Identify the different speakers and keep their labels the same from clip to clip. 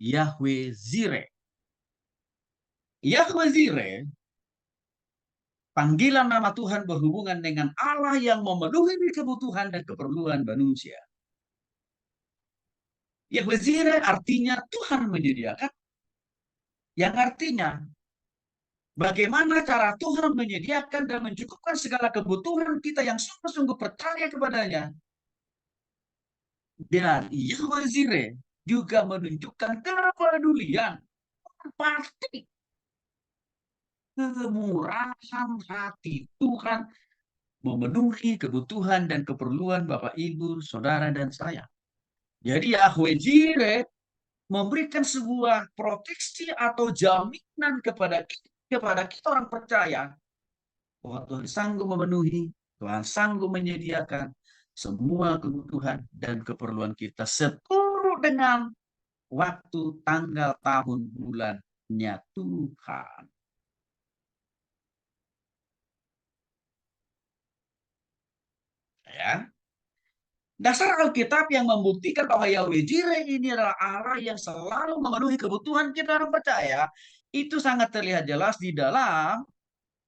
Speaker 1: Yahweh Zire. Yahweh Zire, panggilan nama Tuhan berhubungan dengan Allah yang memenuhi kebutuhan dan keperluan manusia. Yahweh Zire artinya Tuhan menyediakan, yang artinya bagaimana cara Tuhan menyediakan dan mencukupkan segala kebutuhan kita yang sungguh-sungguh percaya kepadanya. Dan Yahweh Zire juga menunjukkan kepedulian, pasti kemurahan hati Tuhan memenuhi kebutuhan dan keperluan Bapak, Ibu, Saudara, dan saya. Jadi Yahweh Jireh memberikan sebuah proteksi atau jaminan kepada kita orang percaya bahwa Tuhan sanggup memenuhi, Tuhan sanggup menyediakan semua kebutuhan dan keperluan kita seturut dengan waktu, tanggal, tahun, bulannya Tuhan. Ya, dasar Alkitab yang membuktikan bahwa Yahweh Jireh ini adalah Allah yang selalu memenuhi kebutuhan kita orang percaya, itu sangat terlihat jelas di dalam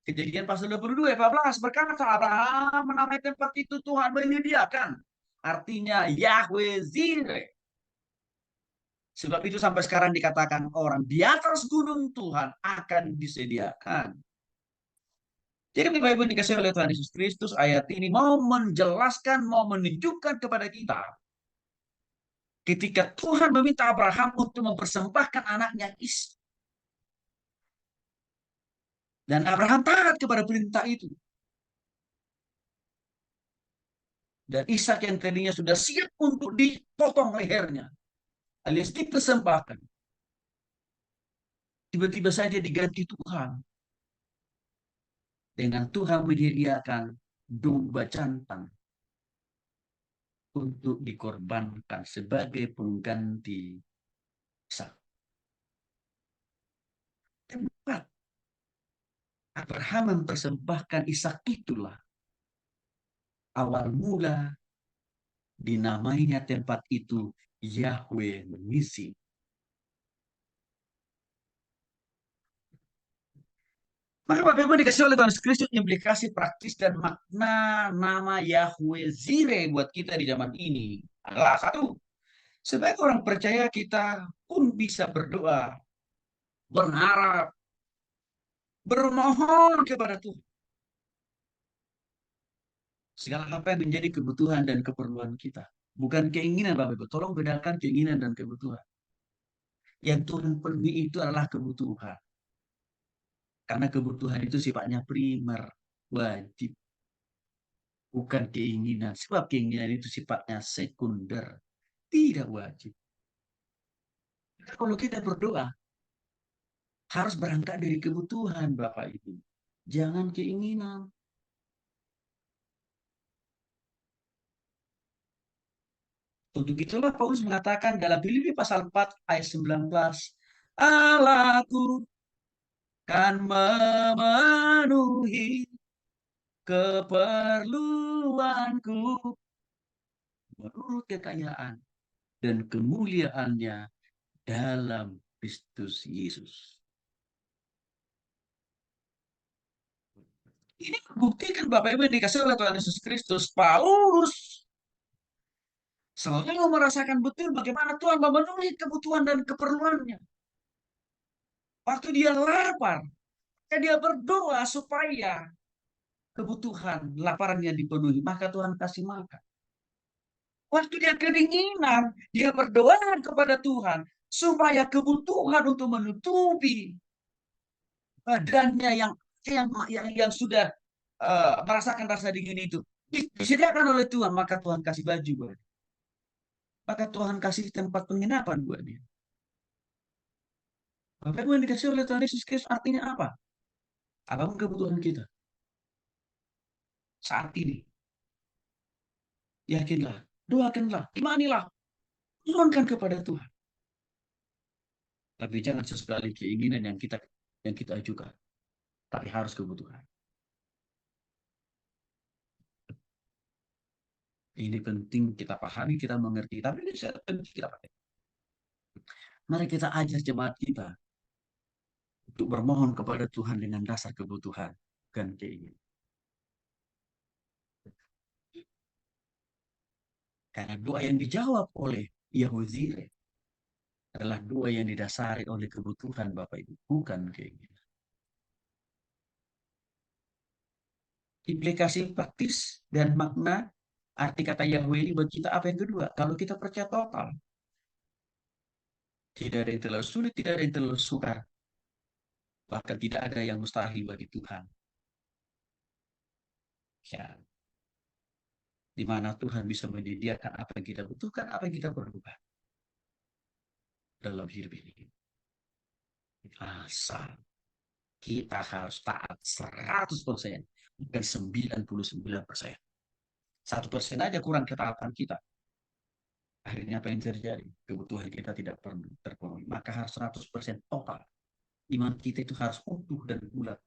Speaker 1: Kejadian pasal 22 ayat 14 berkata Abraham menamai tempat itu Tuhan menyediakan. Artinya Yahweh Jireh. Sebab itu sampai sekarang dikatakan orang di atas gunung Tuhan akan disediakan. Jadi Bapak Ibu dikasih oleh Tuhan Yesus Kristus, ayat ini mau menjelaskan, mau menunjukkan kepada kita ketika Tuhan meminta Abraham untuk mempersembahkan anaknya Ishak. Dan Abraham taat kepada perintah itu. Dan Ishak yang tadinya sudah siap untuk dipotong lehernya, alias dipersembahkan, tiba-tiba saja diganti Tuhan. Dengan Tuhan menyediakan domba jantan untuk dikorbankan sebagai pengganti Ishak. Tempat Abraham mempersembahkan Ishak itulah awal mula dinamainya tempat itu Yahweh Nisi. Maka Bapak Ibu dikasih oleh Tuhan Yesus Kristus implikasi praktis dan makna nama Yahweh Zire buat kita di zaman ini adalah satu, sebagai orang percaya kita pun bisa berdoa, berharap, bermohon kepada Tuhan. Segala apa yang menjadi kebutuhan dan keperluan kita. Bukan keinginan Bapak Ibu. Tolong bedakan keinginan dan kebutuhan. Yang Tuhan penuhi itu adalah kebutuhan. Karena kebutuhan itu sifatnya primer, wajib. Bukan keinginan. Sebab keinginan itu sifatnya sekunder. Tidak wajib. Kalau kita berdoa, harus berangkat dari kebutuhan Bapak Ibu. Jangan keinginan. Untuk itulah Paulus mengatakan dalam Filipi pasal 4 ayat 19, Allahku kan memenuhi keperluanku menurut kekayaan dan kemuliaannya dalam Kristus Yesus. Ini membuktikan Bapak Ibu yang dikasih oleh Tuhan Yesus Kristus, Paulus selalu merasakan betul bagaimana Tuhan memenuhi kebutuhan dan keperluannya. Waktu dia lapar, dia berdoa supaya kebutuhan laparannya dipenuhi, maka Tuhan kasih makan. Waktu dia kedinginan, dia berdoa kepada Tuhan supaya kebutuhan untuk menutupi badannya yang sudah merasakan rasa dingin itu disediakan oleh Tuhan, maka Tuhan kasih baju buat dia. Maka Tuhan kasih tempat penginapan buat dia. Bapak Ibu yang dikasih oleh Tuhan Yesus Kristus artinya apa? Apapun kebutuhan kita saat ini, yakinlah, doakanlah, imanilah, mohonkan kepada Tuhan. Tapi jangan sesekali keinginan yang kita ajukan, tapi harus kebutuhan. Ini penting kita pahami, kita mengerti, tapi ini penting kita pakai. Mari kita ajar jemaat kita untuk bermohon kepada Tuhan dengan dasar kebutuhan dan keinginan. Karena doa yang dijawab oleh Yahudi adalah doa yang didasari oleh kebutuhan Bapak Ibu, bukan keinginan. Implikasi praktis dan makna arti kata Yahweh ini buat kita apa yang kedua? Kalau kita percaya total, tidak ada yang terlalu sulit, tidak ada yang terlalu sukar, bahkan tidak ada yang mustahil bagi Tuhan. Ya, di mana Tuhan bisa menyediakan apa yang kita butuhkan, apa yang kita perlukan dalam hidup ini. Asal kita harus taat 100%, bukan 99%. 1% aja kurang ketaatan kita. Akhirnya apa yang terjadi? Kebutuhan kita tidak perlu terpenuhi. Maka harus 100% total. Iman kita itu harus utuh dan bulat.